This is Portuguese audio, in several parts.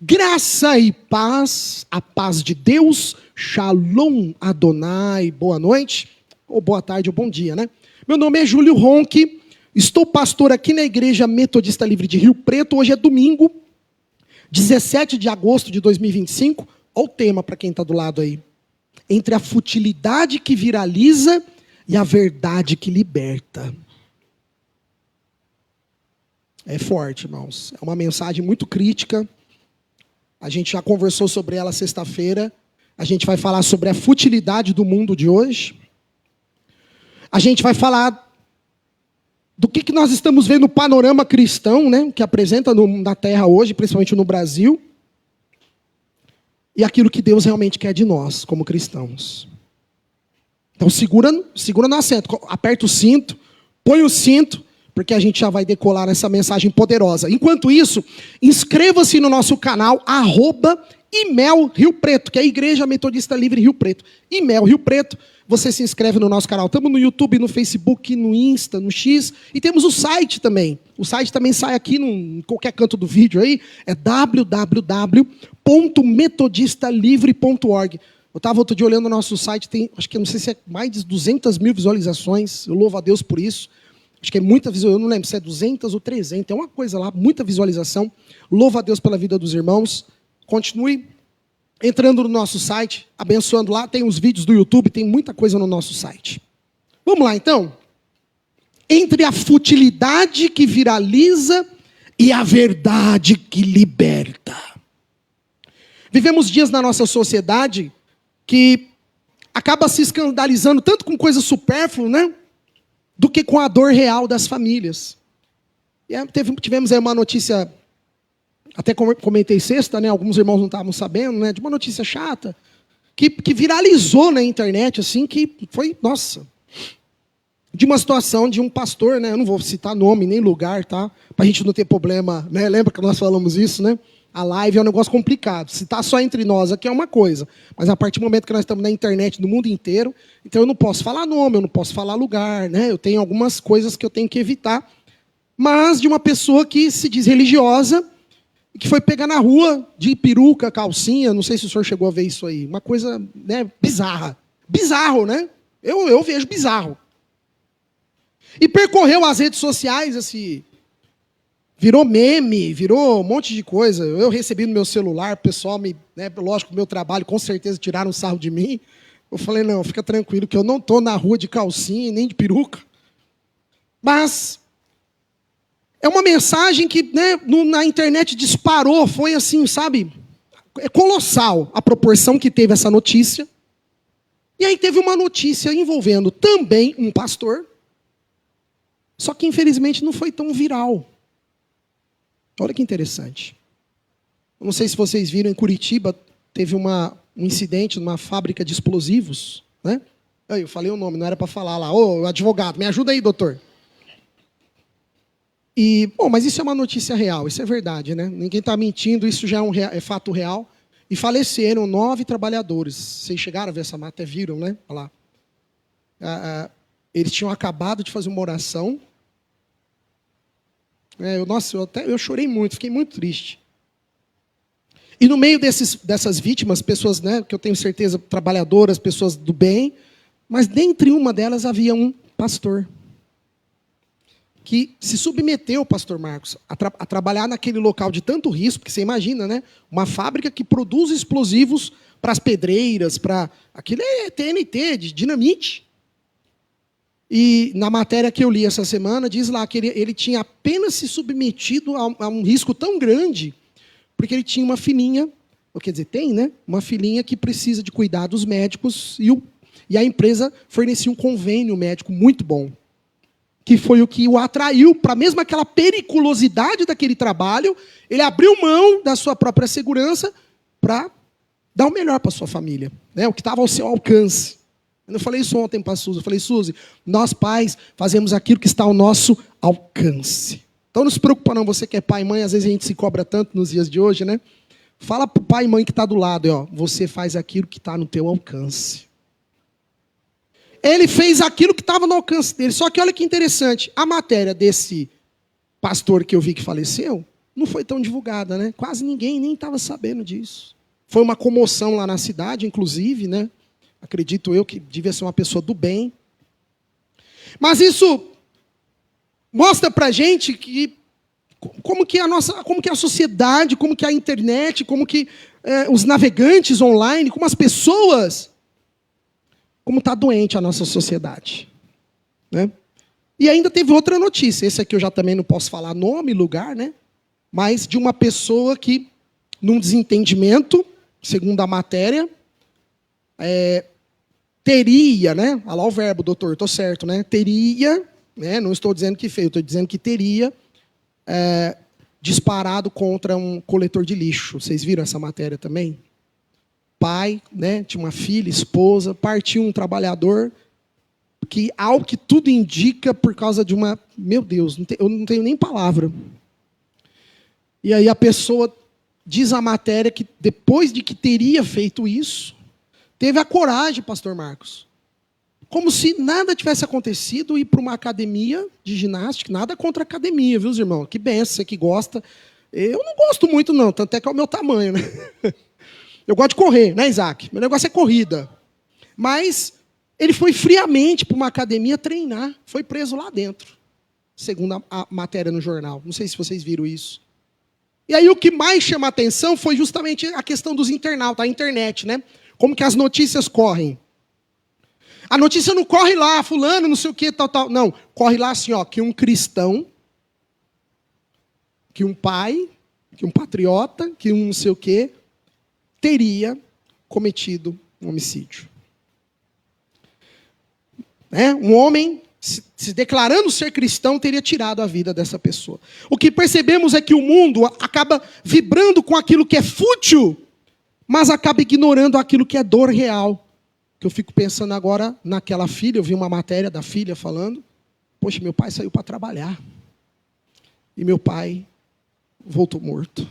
Graça e paz, a paz de Deus, Shalom Adonai, boa noite, ou boa tarde, ou bom dia, né? Meu nome é Júlio Ronque, estou pastor aqui na Igreja Metodista Livre de Rio Preto, hoje é domingo, 17 de agosto de 2025, olha o tema para quem está do lado aí, entre a futilidade que viraliza e a verdade que liberta. É forte, irmãos, é uma mensagem muito crítica. A gente já conversou sobre ela sexta-feira. A gente vai falar sobre a futilidade do mundo de hoje. A gente vai falar do que nós estamos vendo no panorama cristão, né, que apresenta na Terra hoje, principalmente no Brasil. E aquilo que Deus realmente quer de nós, como cristãos. Então segura no assento, aperta o cinto, põe o cinto, porque a gente já vai decolar essa mensagem poderosa. Enquanto isso, inscreva-se no nosso canal, @IMEL Rio Preto, que é a Igreja Metodista Livre Rio Preto. IMEL Rio Preto, você se inscreve no nosso canal. Estamos no YouTube, no Facebook, no Insta, no X, e temos o site também. O site também sai aqui em qualquer canto do vídeo aí, é www.metodistalivre.org. Eu estava outro dia olhando o nosso site, tem, acho que não sei se é mais de 200 mil visualizações, eu louvo a Deus por isso. Acho que é muita visualização, eu não lembro se é 200 ou 300, tem uma coisa lá, muita visualização. Louva a Deus pela vida dos irmãos. Continue entrando no nosso site, abençoando lá. Tem os vídeos do YouTube, tem muita coisa no nosso site. Vamos lá, então. Entre a futilidade que viraliza e a verdade que liberta. Vivemos dias na nossa sociedade que acaba se escandalizando tanto com coisas supérfluas, né? Do que com a dor real das famílias. E tivemos aí uma notícia, até comentei sexta, né? Alguns irmãos não estavam sabendo, né? De uma notícia chata, que viralizou na internet, assim, que foi, nossa, de uma situação de um pastor, né? Eu não vou citar nome nem lugar, tá? Pra gente não ter problema, né? Lembra que nós falamos isso, né? A live é um negócio complicado. Se está só entre nós aqui é uma coisa. Mas a partir do momento que nós estamos na internet, no mundo inteiro, então eu não posso falar nome, eu não posso falar lugar, né? Eu tenho algumas coisas que eu tenho que evitar. Mas de uma pessoa que se diz religiosa, e que foi pegar na rua de peruca, calcinha, não sei se o senhor chegou a ver isso aí. Uma coisa, né, bizarra. Bizarro, né? Eu vejo bizarro. E percorreu as redes sociais, assim... Virou meme, virou um monte de coisa. Eu recebi no meu celular, o pessoal lógico, meu trabalho, com certeza tiraram sarro de mim. Eu falei, não, fica tranquilo, que eu não estou na rua de calcinha, nem de peruca. Mas é uma mensagem que, né, na internet disparou, foi assim, sabe? É colossal a proporção que teve essa notícia. E aí teve uma notícia envolvendo também um pastor, só que infelizmente não foi tão viral. Olha que interessante. Eu não sei se vocês viram, em Curitiba, teve um incidente numa fábrica de explosivos, né? Eu falei o nome, não era para falar lá. Ô, advogado, me ajuda aí, doutor. Mas isso é uma notícia real, isso é verdade, né? Ninguém está mentindo, isso já é fato real. E faleceram 9 trabalhadores. Vocês chegaram a ver essa matéria, viram, né? Olha lá. Eles tinham acabado de fazer uma oração. Eu chorei muito, fiquei muito triste. E no meio dessas vítimas, pessoas, né, que eu tenho certeza, trabalhadoras, pessoas do bem, mas dentre uma delas havia um pastor que se submeteu, pastor Marcos, a trabalhar naquele local de tanto risco, porque você imagina, né? Uma fábrica que produz explosivos para as pedreiras, para... Aquilo é TNT, de dinamite. E na matéria que eu li essa semana, diz lá que ele tinha apenas se submetido a um risco tão grande, porque ele tinha uma filhinha, ou quer dizer, tem, né? Uma filhinha que precisa de cuidados médicos, e a empresa fornecia um convênio médico muito bom, que foi o que o atraiu para mesmo aquela periculosidade daquele trabalho, ele abriu mão da sua própria segurança para dar o melhor para a sua família, né? O que estava ao seu alcance. Eu falei isso ontem para a Suzy. Eu falei, Suzy, nós pais fazemos aquilo que está ao nosso alcance. Então não se preocupa não, você que é pai e mãe, às vezes a gente se cobra tanto nos dias de hoje, né? Fala para o pai e mãe que está do lado, ó, você faz aquilo que está no teu alcance. Ele fez aquilo que estava no alcance dele. Só que olha que interessante, a matéria desse pastor que eu vi que faleceu, não foi tão divulgada, né? Quase ninguém nem estava sabendo disso. Foi uma comoção lá na cidade, inclusive, né? Acredito eu que devia ser uma pessoa do bem. Mas isso mostra pra gente que como que a sociedade, como que a internet, como que os navegantes online, como as pessoas, como está doente a nossa sociedade, né? E ainda teve outra notícia, esse aqui eu já também não posso falar nome, lugar, né? Mas de uma pessoa que, num desentendimento, segundo a matéria, teria, né? Olha lá o verbo, doutor, estou certo, né? Teria, né? Não estou dizendo que fez, estou dizendo que teria disparado contra um coletor de lixo. Vocês viram essa matéria também? Pai, né? Tinha uma filha, esposa, partiu um trabalhador que, ao que tudo indica, por causa de uma... Meu Deus, eu não tenho nem palavra. E aí a pessoa diz a matéria que depois de que teria feito isso, teve a coragem, pastor Marcos, como se nada tivesse acontecido, ir para uma academia de ginástica, nada contra a academia, viu, irmão? Que benção, você que gosta. Eu não gosto muito, não, tanto é que é o meu tamanho, né? Eu gosto de correr, né, Isaac? Meu negócio é corrida. Mas ele foi friamente para uma academia treinar, foi preso lá dentro, segundo a matéria no jornal. Não sei se vocês viram isso. E aí o que mais chama a atenção foi justamente a questão dos internautas, a internet, né? Como que as notícias correm. A notícia não corre lá, fulano, não sei o que, tal, tal. Não, corre lá assim, ó, que um cristão, que um pai, que um patriota, que um não sei o que, teria cometido um homicídio. Um homem, se declarando ser cristão, teria tirado a vida dessa pessoa. O que percebemos é que o mundo acaba vibrando com aquilo que é fútil, mas acaba ignorando aquilo que é dor real. Que eu fico pensando agora naquela filha, eu vi uma matéria da filha falando, poxa, meu pai saiu para trabalhar. E meu pai voltou morto.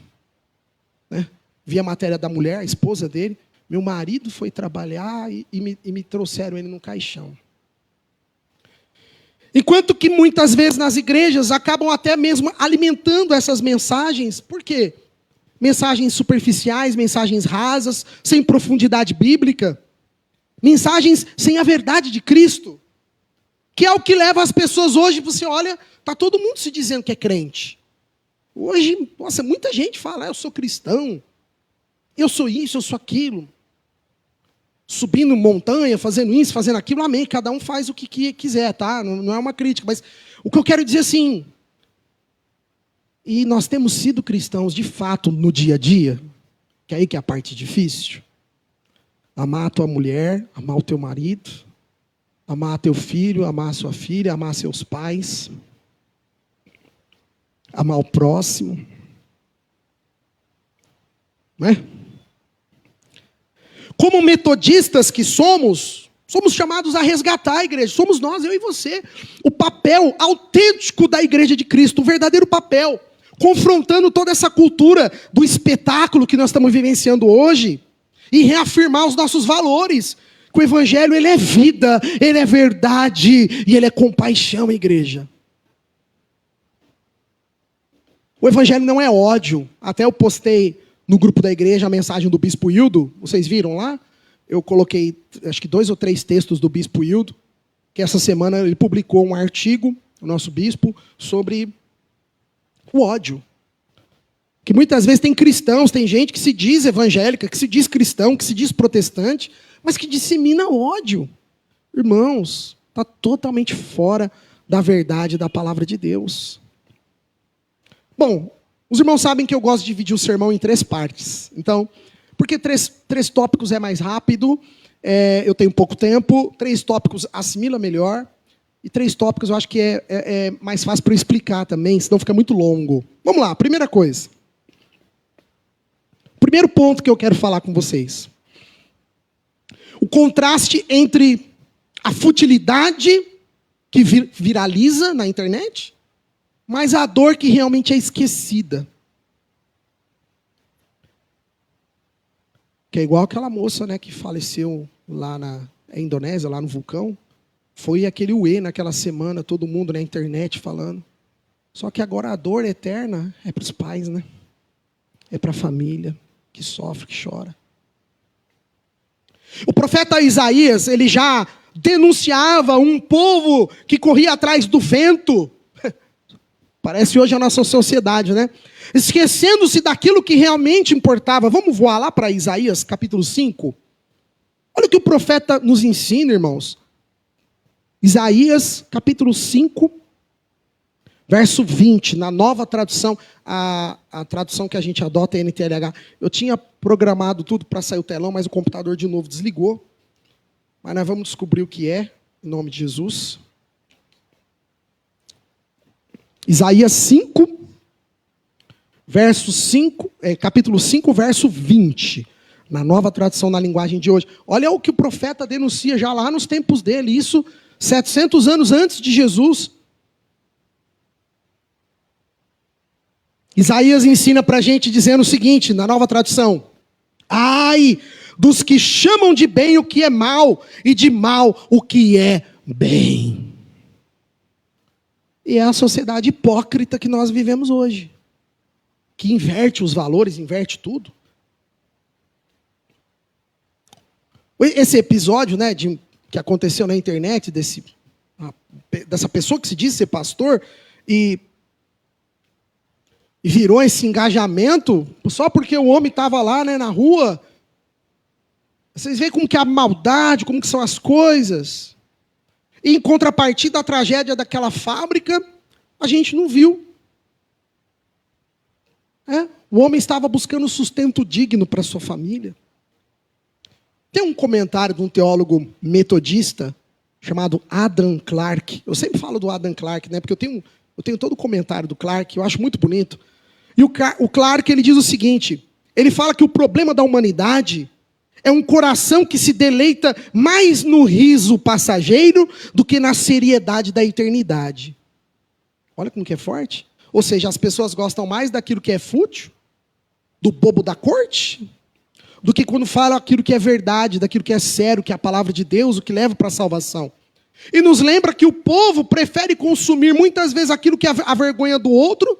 Né? Vi a matéria da mulher, a esposa dele, meu marido foi trabalhar e me trouxeram ele num caixão. Enquanto que muitas vezes nas igrejas acabam até mesmo alimentando essas mensagens. Por quê? Mensagens superficiais, mensagens rasas, sem profundidade bíblica. Mensagens sem a verdade de Cristo. Que é o que leva as pessoas hoje, você olha, está todo mundo se dizendo que é crente. Hoje, nossa, muita gente fala, eu sou cristão, eu sou isso, eu sou aquilo. Subindo montanha, fazendo isso, fazendo aquilo, amém. Cada um faz o que quiser, tá? Não é uma crítica, mas o que eu quero dizer assim, e nós temos sido cristãos de fato no dia a dia, que é aí que é a parte difícil. Amar a tua mulher, amar o teu marido, amar teu filho, amar a sua filha, amar seus pais, amar o próximo. Não é? Como metodistas que somos chamados a resgatar a igreja. Somos nós, eu e você. O papel autêntico da igreja de Cristo, o verdadeiro papel. Confrontando toda essa cultura do espetáculo que nós estamos vivenciando hoje. E reafirmar os nossos valores. Que o evangelho, ele é vida, ele é verdade e ele é compaixão, igreja. O evangelho não é ódio. Até eu postei no grupo da igreja a mensagem do Bispo Hildo. Vocês viram lá? Eu coloquei, acho que 2 ou 3 textos do Bispo Hildo. Que essa semana ele publicou um artigo, o nosso bispo, sobre o ódio. Que muitas vezes tem cristãos, tem gente que se diz evangélica, que se diz cristão, que se diz protestante, mas que dissemina ódio. Irmãos, está totalmente fora da verdade da palavra de Deus. Bom, os irmãos sabem que eu gosto de dividir o sermão em 3 partes. Então, porque 3 tópicos é mais rápido, eu tenho pouco tempo, 3 tópicos assimila melhor, e 3 tópicos eu acho que é mais fácil para eu explicar também, senão fica muito longo. Vamos lá, primeira coisa. Primeiro ponto que eu quero falar com vocês. O contraste entre a futilidade que viraliza na internet, mas a dor que realmente é esquecida. Que é igual aquela moça, né, que faleceu lá na Indonésia, lá no vulcão. Foi aquele uê naquela semana, todo mundo na internet falando. Só que agora a dor eterna é para os pais, né? É para a família que sofre, que chora. O profeta Isaías, ele já denunciava um povo que corria atrás do vento. Parece hoje a nossa sociedade, né? Esquecendo-se daquilo que realmente importava. Vamos voar lá para Isaías, capítulo 5. Olha o que o profeta nos ensina, irmãos. Isaías, capítulo 5, verso 20, na nova tradução, a tradução que a gente adota é NTLH. Eu tinha programado tudo para sair o telão, mas o computador de novo desligou. Mas nós vamos descobrir o que é, em nome de Jesus. Isaías 5, verso 5, capítulo 5, verso 20. Na nova tradução, na linguagem de hoje. Olha o que o profeta denuncia já lá nos tempos dele. Isso 700 anos antes de Jesus. Isaías ensina para a gente dizendo o seguinte, na nova tradução. Ai dos que chamam de bem o que é mal, e de mal o que é bem. E é a sociedade hipócrita que nós vivemos hoje. Que inverte os valores, inverte tudo. Esse episódio, né, que aconteceu na internet, dessa pessoa que se diz ser pastor, e virou esse engajamento, só porque o homem estava lá, né, na rua. Vocês veem como que é a maldade, como que são as coisas. E em contrapartida à tragédia daquela fábrica, a gente não viu. O homem estava buscando sustento digno para sua família. Tem um comentário de um teólogo metodista chamado Adam Clarke. Eu sempre falo do Adam Clarke, né? Porque eu tenho todo o comentário do Clarke, eu acho muito bonito. E o Clarke, ele diz o seguinte, ele fala que o problema da humanidade é um coração que se deleita mais no riso passageiro do que na seriedade da eternidade. Olha como que é forte. Ou seja, as pessoas gostam mais daquilo que é fútil, do bobo da corte, do que quando fala aquilo que é verdade, daquilo que é sério, que é a palavra de Deus, o que leva para a salvação. E nos lembra que o povo prefere consumir muitas vezes aquilo que é a vergonha do outro,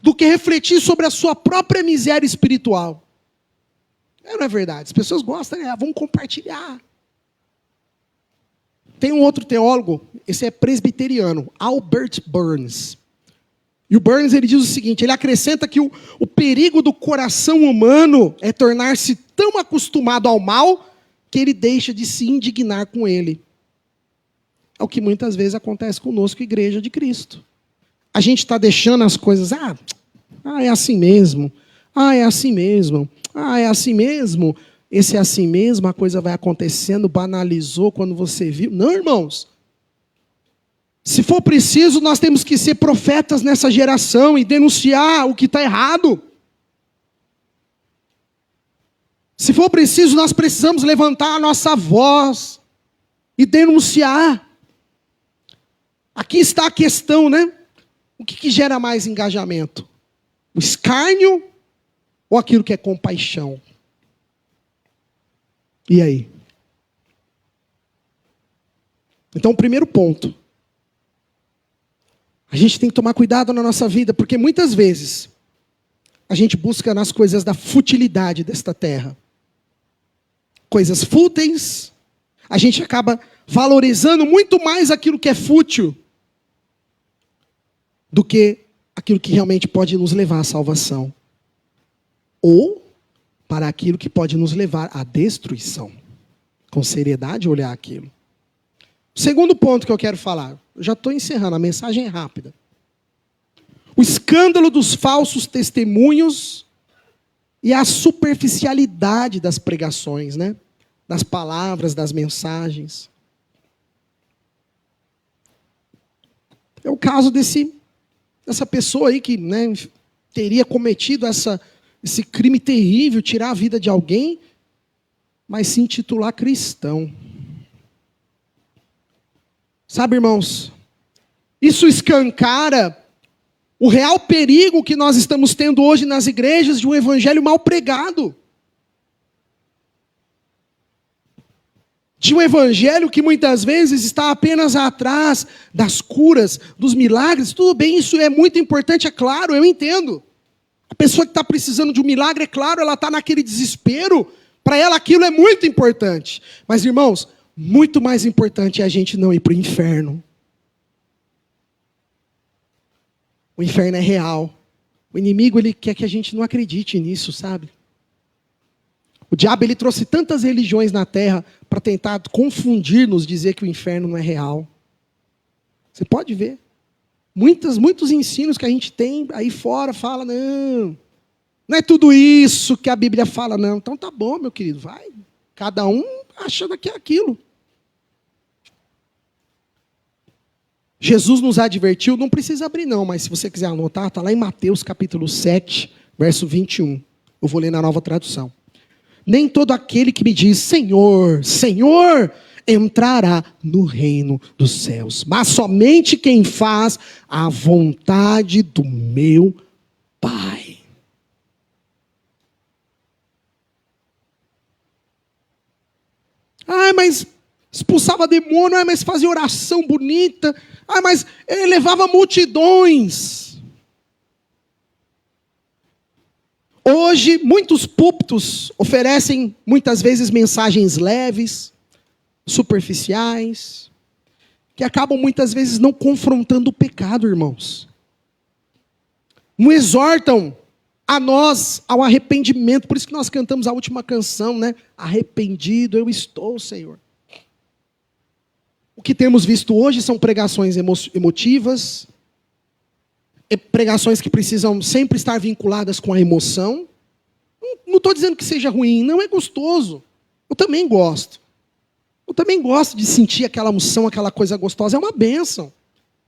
do que refletir sobre a sua própria miséria espiritual. Não é verdade? As pessoas gostam, né? Vamos compartilhar. Tem um outro teólogo, esse é presbiteriano, Albert Burns. E o Burns, ele diz o seguinte, ele acrescenta que o perigo do coração humano é tornar-se tão acostumado ao mal que ele deixa de se indignar com ele. É o que muitas vezes acontece conosco, Igreja de Cristo. A gente está deixando as coisas, é assim mesmo, é assim mesmo, é assim mesmo. Esse é assim mesmo, a coisa vai acontecendo, banalizou quando você viu. Não, irmãos. Se for preciso, nós temos que ser profetas nessa geração e denunciar o que está errado. Se for preciso, nós precisamos levantar a nossa voz e denunciar. Aqui está a questão, né? O que gera mais engajamento? O escárnio ou aquilo que é compaixão? E aí? Então, o primeiro ponto. A gente tem que tomar cuidado na nossa vida, porque muitas vezes a gente busca nas coisas da futilidade desta terra. Coisas fúteis, a gente acaba valorizando muito mais aquilo que é fútil do que aquilo que realmente pode nos levar à salvação. Ou para aquilo que pode nos levar à destruição. Com seriedade olhar aquilo. O segundo ponto que eu quero falar, eu já estou encerrando, a mensagem é rápida. O escândalo dos falsos testemunhos e a superficialidade das pregações, né? Das palavras, das mensagens. É o caso dessa pessoa aí que, né, teria cometido esse crime terrível, tirar a vida de alguém, mas se intitular cristão. Sabe, irmãos, isso escancara o real perigo que nós estamos tendo hoje nas igrejas de um evangelho mal pregado. de um evangelho que muitas vezes está apenas atrás das curas, dos milagres. Tudo bem, isso é muito importante, é claro, eu entendo. A pessoa que está precisando de um milagre, é claro, ela está naquele desespero, para ela aquilo é muito importante. Mas, irmãos, muito mais importante é a gente não ir para o inferno. O inferno é real. O inimigo, ele quer que a gente não acredite nisso, sabe? O diabo, ele trouxe tantas religiões na terra para tentar confundir-nos, dizer que o inferno não é real. Você pode ver. Muitos ensinos que a gente tem aí fora fala, não é tudo isso que a Bíblia fala, não. Então tá bom, meu querido, vai. Cada um achando que é aquilo. Jesus nos advertiu, não precisa abrir não, mas se você quiser anotar, está lá em Mateus capítulo 7, verso 21. Eu vou ler na Nova Tradução. Nem todo aquele que me diz, Senhor, Senhor, entrará no reino dos céus, mas somente quem faz a vontade do meu Pai. Mas expulsava demônio, mas fazia oração bonita, mas ele levava multidões. Hoje, muitos púlpitos oferecem, muitas vezes, mensagens leves, superficiais, que acabam, muitas vezes, não confrontando o pecado, irmãos. Não exortam a nós ao arrependimento. Por isso que nós cantamos a última canção, né? Arrependido eu estou, Senhor. O que temos visto hoje são pregações emotivas, pregações que precisam sempre estar vinculadas com a emoção. Não estou dizendo que seja ruim, não, é gostoso. Eu também gosto. Eu também gosto de sentir aquela unção, aquela coisa gostosa, é uma bênção.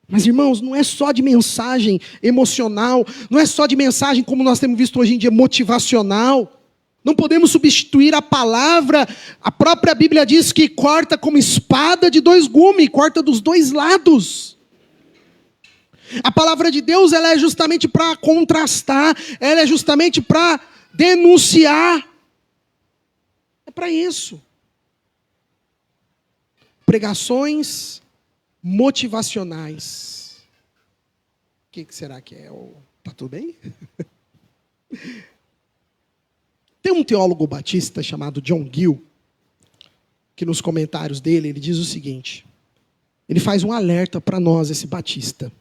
Mas, irmãos, não é só de mensagem emocional, não é só de mensagem como nós temos visto hoje em dia, motivacional. Não podemos substituir a palavra. A própria Bíblia diz que corta como espada de dois gumes, corta dos dois lados. A palavra de Deus, ela é justamente para contrastar, ela é justamente para denunciar. É para isso. Pregações motivacionais. O que será que é? Tá tudo bem? Tem um teólogo batista chamado John Gill, que nos comentários dele, ele diz o seguinte, ele faz um alerta para nós, esse batista.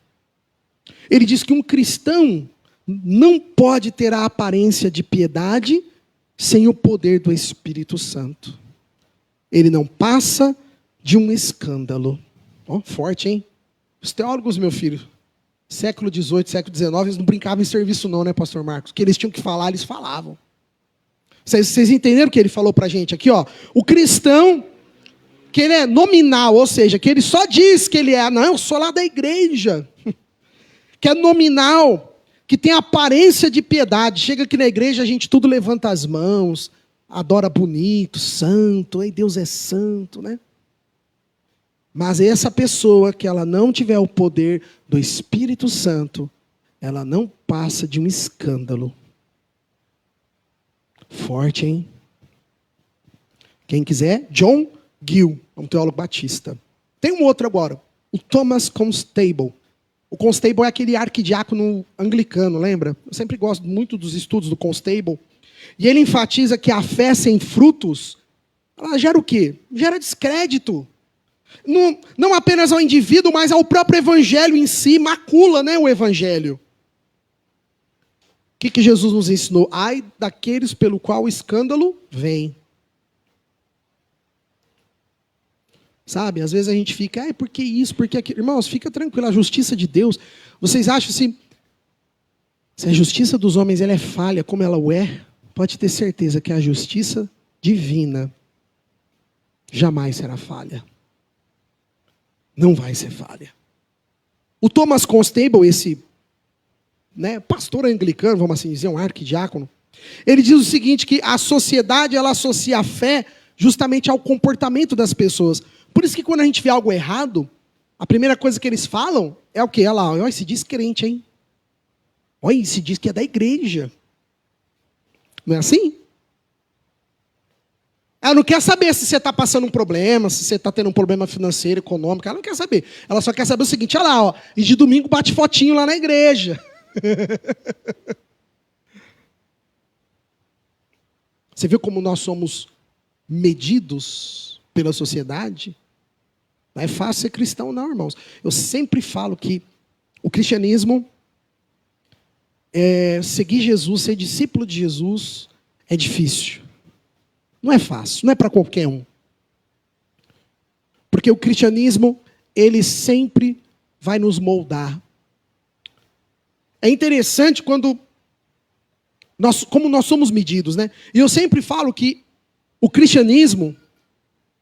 Ele diz que um cristão não pode ter a aparência de piedade sem o poder do Espírito Santo. Ele não passa de um escândalo. Forte, hein? Os teólogos, meu filho, século XVIII, século XIX, eles não brincavam em serviço não, né, pastor Marcos? O que eles tinham que falar, eles falavam. Vocês entenderam o que ele falou para a gente aqui? O cristão, que ele é nominal, ou seja, que ele só diz que ele é, não, eu sou lá da igreja, que é nominal, que tem aparência de piedade. Chega aqui na igreja, a gente tudo levanta as mãos, adora bonito, santo, aí Deus é santo, né? Mas essa pessoa que ela não tiver o poder do Espírito Santo, ela não passa de um escândalo. Forte, hein? Quem quiser, John Gill, um teólogo batista. Tem um outro agora, o Thomas Constable. O Constable é aquele arquidiácono anglicano, lembra? Eu sempre gosto muito dos estudos do Constable. E ele enfatiza que a fé sem frutos, ela gera o quê? Gera descrédito. Não apenas ao indivíduo, mas ao próprio evangelho em si, macula, né, o evangelho. O que Jesus nos ensinou? Ai daqueles pelo qual o escândalo vem. Sabe, às vezes a gente fica, por que isso, por que aquilo? Irmãos, fica tranquilo, a justiça de Deus, vocês acham assim, se a justiça dos homens ela é falha, como ela o é, pode ter certeza que a justiça divina jamais será falha. Não vai ser falha. O Thomas Constable, esse pastor anglicano, vamos assim dizer, um arquidiácono, ele diz o seguinte, que a sociedade ela associa a fé justamente ao comportamento das pessoas. Por isso que quando a gente vê algo errado, a primeira coisa que eles falam é o quê? Olha lá, olha, se diz crente, hein? Olha, se diz que é da igreja. Não é assim? Ela não quer saber se você está passando um problema, se você está tendo um problema financeiro, econômico. Ela não quer saber. Ela só quer saber o seguinte, olha lá, ó, e de domingo bate fotinho lá na igreja. Você viu como nós somos medidos pela sociedade? Não é fácil ser cristão, não, irmãos. Eu sempre falo que o cristianismo, seguir Jesus, ser discípulo de Jesus, é difícil. Não é fácil, não é para qualquer um. Porque o cristianismo, ele sempre vai nos moldar. É interessante como nós somos medidos, né? E eu sempre falo que o cristianismo,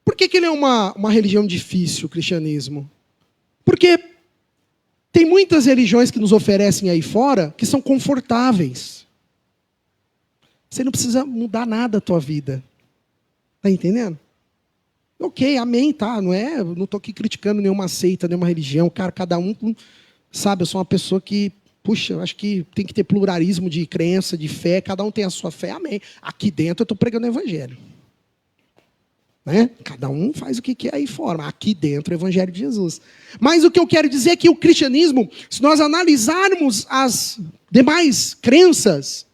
por que ele é uma religião difícil, o cristianismo? Porque tem muitas religiões que nos oferecem aí fora que são confortáveis. Você não precisa mudar nada a tua vida. Está entendendo? Ok, amém, tá? Não estou aqui criticando nenhuma seita, nenhuma religião. Cara, cada um, sabe, eu sou uma pessoa que, puxa, acho que tem que ter pluralismo de crença, de fé. Cada um tem a sua fé, amém. Aqui dentro eu estou pregando o evangelho. Né? Cada um faz o que quer aí fora. Aqui dentro o evangelho de Jesus. Mas o que eu quero dizer é que o cristianismo, se nós analisarmos as demais crenças,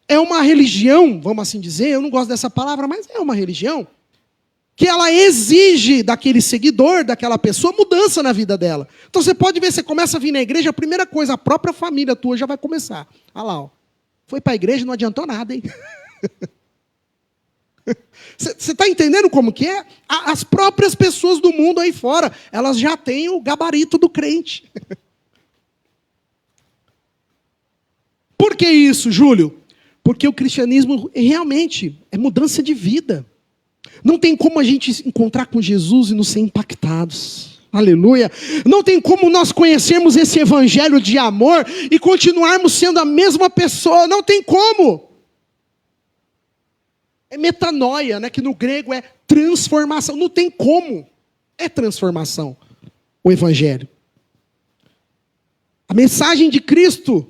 é uma religião, vamos assim dizer, eu não gosto dessa palavra, mas é uma religião, que ela exige daquele seguidor, daquela pessoa, mudança na vida dela. Então você pode ver, você começa a vir na igreja, a primeira coisa, a própria família tua já vai começar. Olha lá, ó. Foi para a igreja e não adiantou nada, hein? Você está entendendo como que é? As próprias pessoas do mundo aí fora, elas já têm o gabarito do crente. Por que isso, Júlio? Porque o cristianismo realmente é mudança de vida. Não tem como a gente encontrar com Jesus e não ser impactados. Aleluia. Não tem como nós conhecermos esse evangelho de amor e continuarmos sendo a mesma pessoa. Não tem como. É metanoia, né? Que no grego é transformação. Não tem como. É transformação o evangelho. A mensagem de Cristo.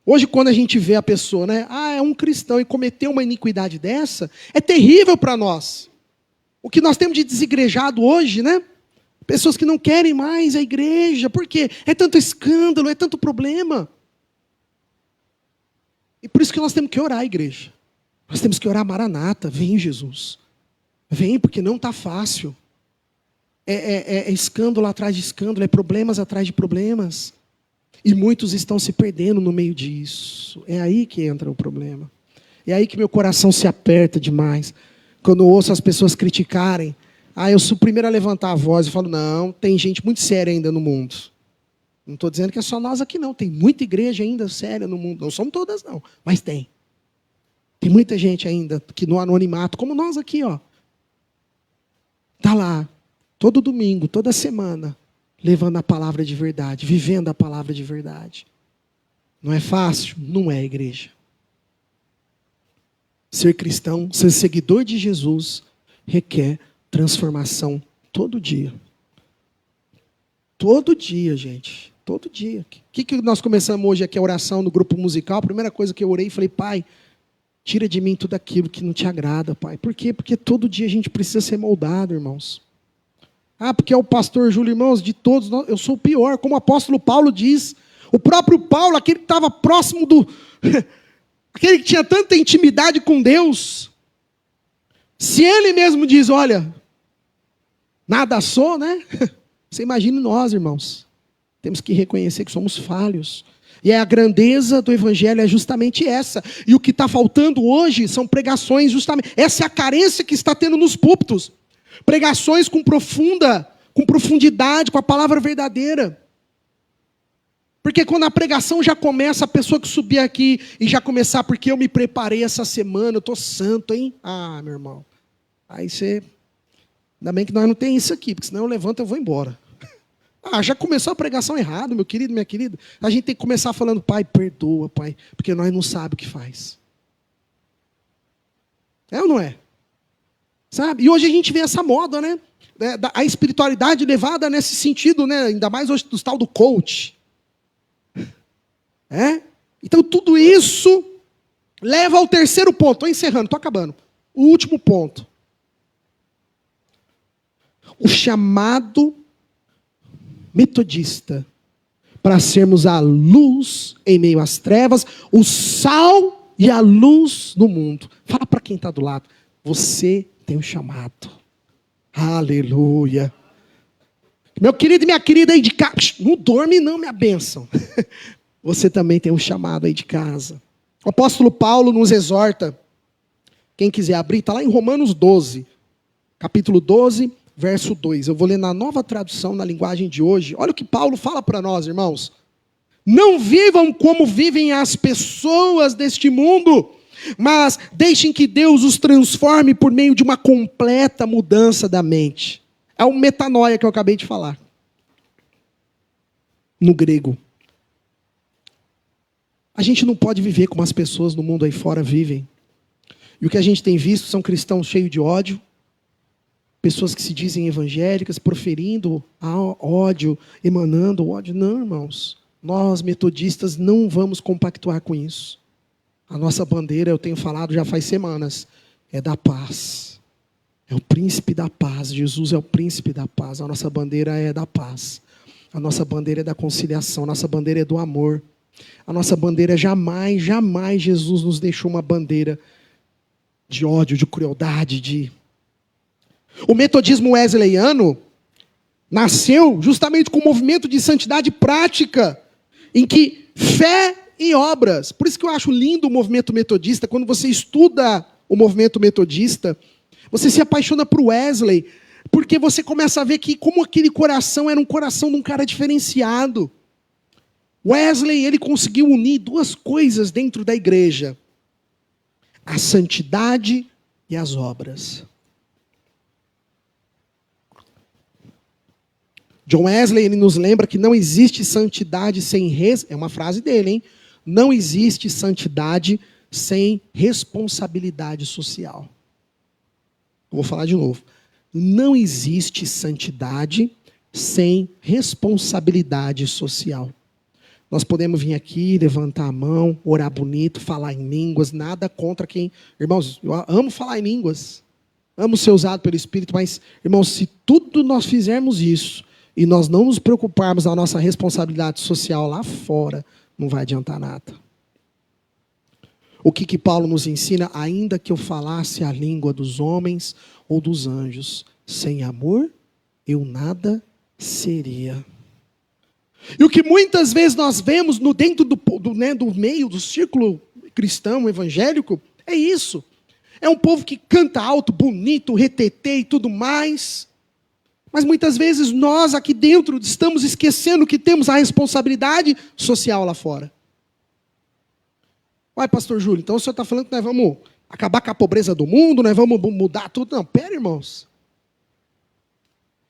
Hoje, quando a gente vê a pessoa, né? É um cristão e cometeu uma iniquidade dessa, é terrível para nós. O que nós temos de desigrejado hoje, né? Pessoas que não querem mais a igreja. Por quê? É tanto escândalo, é tanto problema. E por isso que nós temos que orar a igreja. Nós temos que orar, Maranata, vem Jesus. Vem, porque não está fácil. É escândalo atrás de escândalo, é problemas atrás de problemas. E muitos estão se perdendo no meio disso. É aí que entra o problema. É aí que meu coração se aperta demais. Quando eu ouço as pessoas criticarem, eu sou o primeiro a levantar a voz e falo, não, tem gente muito séria ainda no mundo. Não estou dizendo que é só nós aqui não, tem muita igreja ainda séria no mundo. Não somos todas não, mas tem. Tem muita gente ainda que no anonimato, como nós aqui, ó. Está lá, todo domingo, toda semana, levando a palavra de verdade, vivendo a palavra de verdade. Não é fácil? Não é, igreja. Ser cristão, ser seguidor de Jesus, requer transformação todo dia. Todo dia, gente. Todo dia. O que nós começamos hoje aqui, a oração no grupo musical? A primeira coisa que eu orei, falei, Pai, tira de mim tudo aquilo que não te agrada, Pai. Por quê? Porque todo dia a gente precisa ser moldado, irmãos. Porque é o pastor Júlio, irmãos, de todos, eu sou o pior, como o apóstolo Paulo diz. O próprio Paulo, aquele que estava próximo do... aquele que tinha tanta intimidade com Deus. Se ele mesmo diz, olha, nada sou, né? Você imagina nós, irmãos. Temos que reconhecer que somos falhos. E a grandeza do evangelho é justamente essa. E o que está faltando hoje são pregações justamente... Essa é a carência que está tendo nos púlpitos. Pregações com profundidade, com a palavra verdadeira. Porque quando a pregação já começa, a pessoa que subir aqui e já começar, porque eu me preparei essa semana, eu estou santo, hein? Meu irmão. Aí você... Ainda bem que nós não tem isso aqui, porque senão eu levanto e eu vou embora. Já começou a pregação errada, meu querido, minha querida. A gente tem que começar falando, Pai, perdoa, Pai, porque nós não sabemos o que faz. É ou não é? Sabe? E hoje a gente vê essa moda, né? A espiritualidade levada nesse sentido, né? Ainda mais hoje do tal do coach. Então tudo isso leva ao terceiro ponto. Estou encerrando, estou acabando. O último ponto. O chamado metodista para sermos a luz em meio às trevas, o sal e a luz no mundo. Fala para quem está do lado. Você tem um chamado. Aleluia. Meu querido e minha querida aí de casa. Não dorme não, minha bênção. Você também tem um chamado aí de casa. O apóstolo Paulo nos exorta. Quem quiser abrir, está lá em Romanos 12. Capítulo 12, verso 2. Eu vou ler na nova tradução, na linguagem de hoje. Olha o que Paulo fala para nós, irmãos. Não vivam como vivem as pessoas deste mundo, mas deixem que Deus os transforme por meio de uma completa mudança da mente. É o metanoia que eu acabei de falar. No grego. A gente não pode viver como as pessoas no mundo aí fora vivem. E o que a gente tem visto são cristãos cheios de ódio, pessoas que se dizem evangélicas, proferindo ódio, emanando ódio. Não, irmãos. Nós, metodistas, não vamos compactuar com isso. A nossa bandeira, eu tenho falado já faz semanas, é da paz. É o príncipe da paz. Jesus é o príncipe da paz. A nossa bandeira é da paz. A nossa bandeira é da conciliação. A nossa bandeira é do amor. A nossa bandeira jamais Jesus nos deixou uma bandeira de ódio, de crueldade, O metodismo wesleyano nasceu justamente com um movimento de santidade prática, em que fé e obras. Por isso que eu acho lindo o movimento metodista. Quando você estuda o movimento metodista, você se apaixona por Wesley, porque você começa a ver que como aquele coração era um coração de um cara diferenciado. Wesley, ele conseguiu unir duas coisas dentro da igreja: a santidade e as obras. John Wesley, ele nos lembra que não existe santidade sem é uma frase dele, hein? Não existe santidade sem responsabilidade social. Eu vou falar de novo. Não existe santidade sem responsabilidade social. Nós podemos vir aqui, levantar a mão, orar bonito, falar em línguas, nada contra quem... Irmãos, eu amo falar em línguas, amo ser usado pelo Espírito, mas, irmãos, se tudo nós fizermos isso, e nós não nos preocuparmos da nossa responsabilidade social lá fora, não vai adiantar nada. O que Paulo nos ensina? Ainda que eu falasse a língua dos homens ou dos anjos, sem amor, eu nada seria. E o que muitas vezes nós vemos dentro do meio do círculo cristão, evangélico, é isso. É um povo que canta alto, bonito, retetê e tudo mais. Mas muitas vezes nós aqui dentro estamos esquecendo que temos a responsabilidade social lá fora. Uai, pastor Júlio, então o senhor está falando que nós vamos acabar com a pobreza do mundo, nós vamos mudar tudo? Não, pera, irmãos.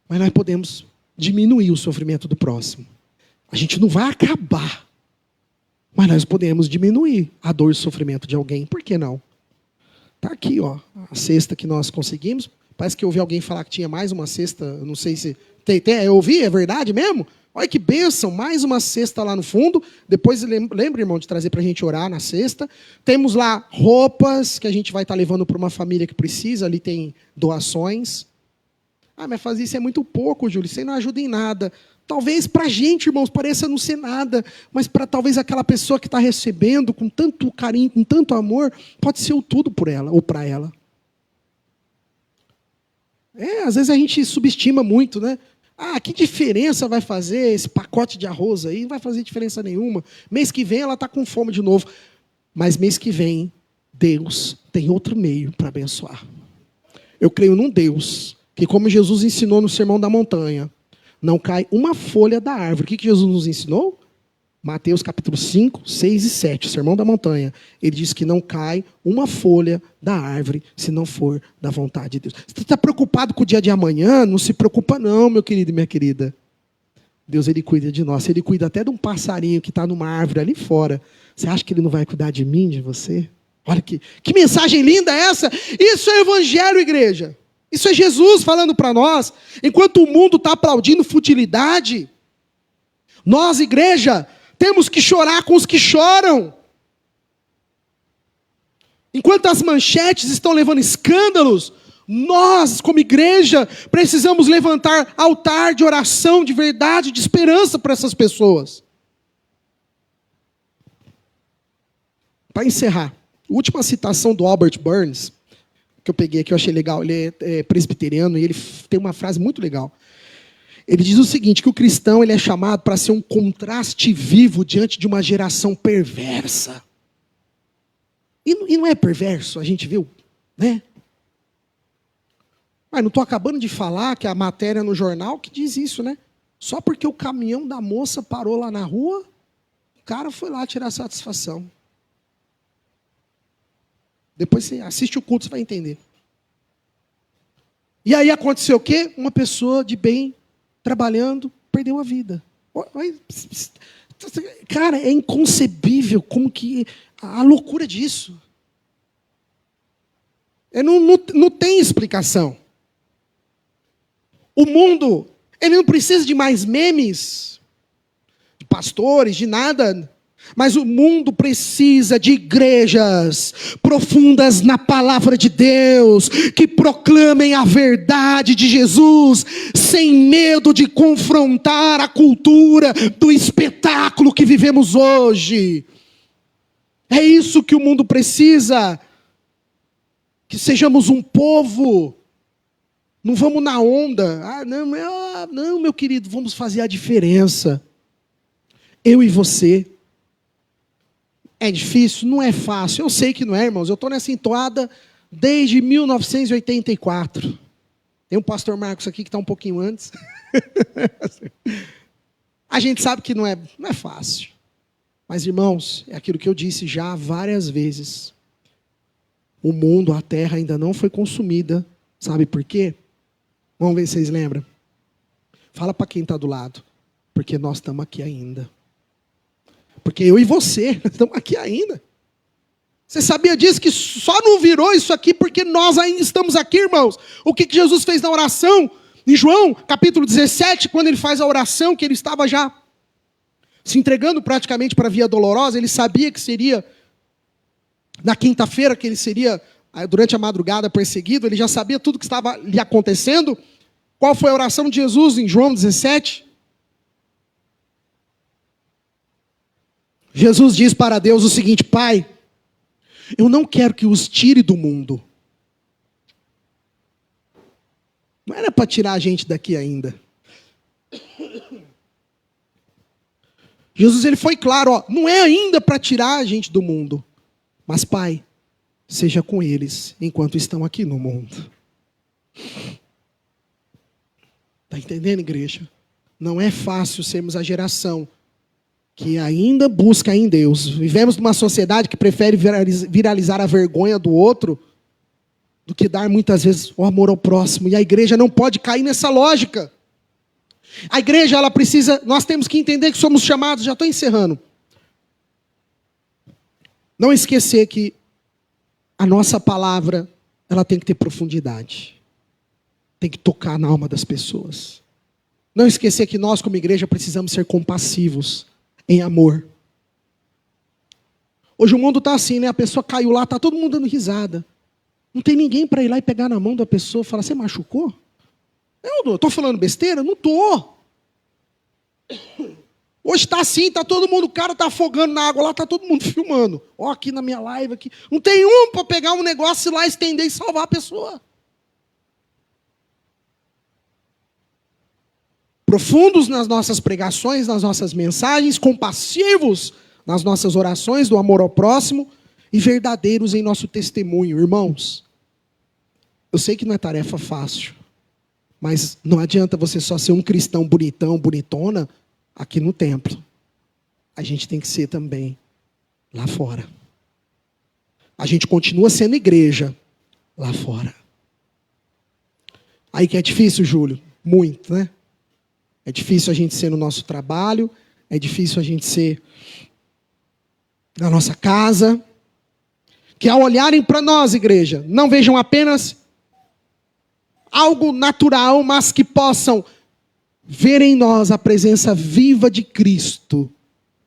Mas nós podemos diminuir o sofrimento do próximo. A gente não vai acabar, mas nós podemos diminuir a dor e o sofrimento de alguém. Por que não? Está aqui, ó, a cesta que nós conseguimos. Parece que eu ouvi alguém falar que tinha mais uma cesta. Eu não sei se... eu ouvi, é verdade mesmo? Olha que bênção, mais uma cesta lá no fundo. Depois lembra, irmão, de trazer para a gente orar na cesta. Temos lá roupas que a gente vai estar levando para uma família que precisa. Ali tem doações. Ah, mas fazer isso é muito pouco, Júlio. Isso aí não ajuda em nada. Talvez para a gente, irmãos, pareça não ser nada. Mas para talvez aquela pessoa que está recebendo com tanto carinho, com tanto amor, pode ser o tudo por ela ou para ela. Às vezes a gente subestima muito, né? Ah, que diferença vai fazer esse pacote de arroz aí? Não vai fazer diferença nenhuma. Mês que vem ela está com fome de novo. Mas mês que vem, Deus tem outro meio para abençoar. Eu creio num Deus que, como Jesus ensinou no Sermão da Montanha, não cai uma folha da árvore. O que Jesus nos ensinou? Mateus capítulo 5, 6 e 7, Sermão da Montanha. Ele diz que não cai uma folha da árvore se não for da vontade de Deus. Você está preocupado com o dia de amanhã? Não se preocupa não, meu querido e minha querida. Deus, Ele cuida de nós. Ele cuida até de um passarinho que está numa árvore ali fora. Você acha que Ele não vai cuidar de mim, de você? Olha que mensagem linda é essa. Isso é evangelho, igreja. Isso é Jesus falando para nós. Enquanto o mundo está aplaudindo futilidade, nós, igreja, temos que chorar com os que choram. Enquanto as manchetes estão levando escândalos, nós, como igreja, precisamos levantar altar de oração, de verdade, de esperança para essas pessoas. Para encerrar, a última citação do Albert Burns, que eu peguei aqui, eu achei legal, ele é presbiteriano e ele tem uma frase muito legal. Ele diz o seguinte, que o cristão ele é chamado para ser um contraste vivo diante de uma geração perversa. E não é perverso, a gente viu, né? Mas não estou acabando de falar que a matéria no jornal que diz isso, né? Só porque o caminhão da moça parou lá na rua, o cara foi lá tirar satisfação. Depois você assiste o culto, você vai entender. E aí aconteceu o quê? Uma pessoa de bem, trabalhando, perdeu a vida. Cara, é inconcebível como que a loucura disso. Não tem explicação. O mundo, ele não precisa de mais memes, de pastores, de nada. Mas o mundo precisa de igrejas profundas na palavra de Deus, que proclamem a verdade de Jesus, sem medo de confrontar a cultura do espetáculo que vivemos hoje. É isso que o mundo precisa. Que sejamos um povo. Não vamos na onda. Não, meu querido, vamos fazer a diferença. Eu e você. É difícil? Não é fácil. Eu sei que não é, irmãos. Eu estou nessa entoada desde 1984. Tem um pastor Marcos aqui que está um pouquinho antes. A gente sabe que não é fácil. Mas, irmãos, é aquilo que eu disse já várias vezes. O mundo, a terra ainda não foi consumida. Sabe por quê? Vamos ver se vocês lembram. Fala para quem está do lado. Porque nós estamos aqui ainda. Porque eu e você estamos aqui ainda. Você sabia disso? Que só não virou isso aqui porque nós ainda estamos aqui, irmãos. O que Jesus fez na oração? Em João, capítulo 17, quando ele faz a oração, que ele estava já se entregando praticamente para a via dolorosa, ele sabia que seria na quinta-feira, que ele seria durante a madrugada perseguido, ele já sabia tudo que estava lhe acontecendo. Qual foi a oração de Jesus em João 17? Jesus diz para Deus o seguinte: Pai, eu não quero que os tire do mundo. Não era para tirar a gente daqui ainda. Jesus ele foi claro, não é ainda para tirar a gente do mundo. Mas Pai, seja com eles enquanto estão aqui no mundo. Está entendendo, igreja? Não é fácil sermos a geração que ainda busca em Deus. Vivemos numa sociedade que prefere viralizar a vergonha do outro do que dar muitas vezes o amor ao próximo. E a igreja não pode cair nessa lógica. A igreja, ela precisa, nós temos que entender que somos chamados, já estou encerrando. Não esquecer que a nossa palavra, ela tem que ter profundidade. Tem que tocar na alma das pessoas. Não esquecer que nós como igreja precisamos ser compassivos em amor. Hoje o mundo está assim, né? A pessoa caiu lá, está todo mundo dando risada. Não tem ninguém para ir lá e pegar na mão da pessoa e falar: você machucou? Eu estou falando besteira? Não estou. Hoje está assim, está todo mundo, o cara está afogando na água lá, está todo mundo filmando. Ó, aqui na minha live, aqui. Não tem um para pegar um negócio e lá estender e salvar a pessoa. Profundos nas nossas pregações, nas nossas mensagens, compassivos nas nossas orações do amor ao próximo e verdadeiros em nosso testemunho. Irmãos, eu sei que não é tarefa fácil, mas não adianta você só ser um cristão bonitão, bonitona aqui no templo. A gente tem que ser também lá fora. A gente continua sendo igreja lá fora. Aí que é difícil, Júlio? Muito, né? É difícil a gente ser no nosso trabalho, é difícil a gente ser na nossa casa. Que ao olharem para nós, igreja, não vejam apenas algo natural, mas que possam ver em nós a presença viva de Cristo,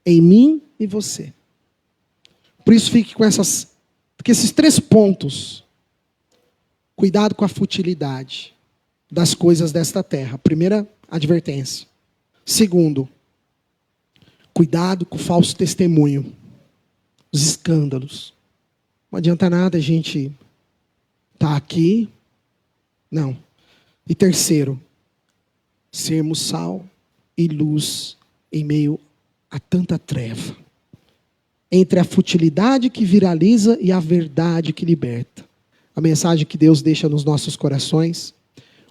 em mim e você. Por isso fique com Porque esses 3 pontos, cuidado com a futilidade das coisas desta terra. Primeira advertência. Segundo, cuidado com o falso testemunho, os escândalos. Não adianta nada a gente estar aqui. Não. E terceiro, sermos sal e luz em meio a tanta treva. Entre a futilidade que viraliza e a verdade que liberta. A mensagem que Deus deixa nos nossos corações.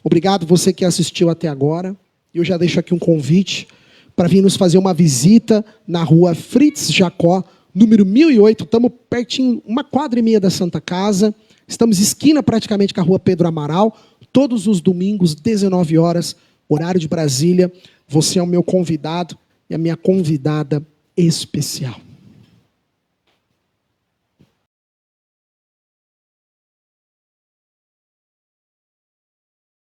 Obrigado você que assistiu até agora. Eu já deixo aqui um convite para vir nos fazer uma visita na rua Fritz Jacó, número 1008. Estamos pertinho, 1,5 quadra da Santa Casa. Estamos esquina praticamente com a rua Pedro Amaral. Todos os domingos, 19 horas, horário de Brasília. Você é o meu convidado e a minha convidada especial.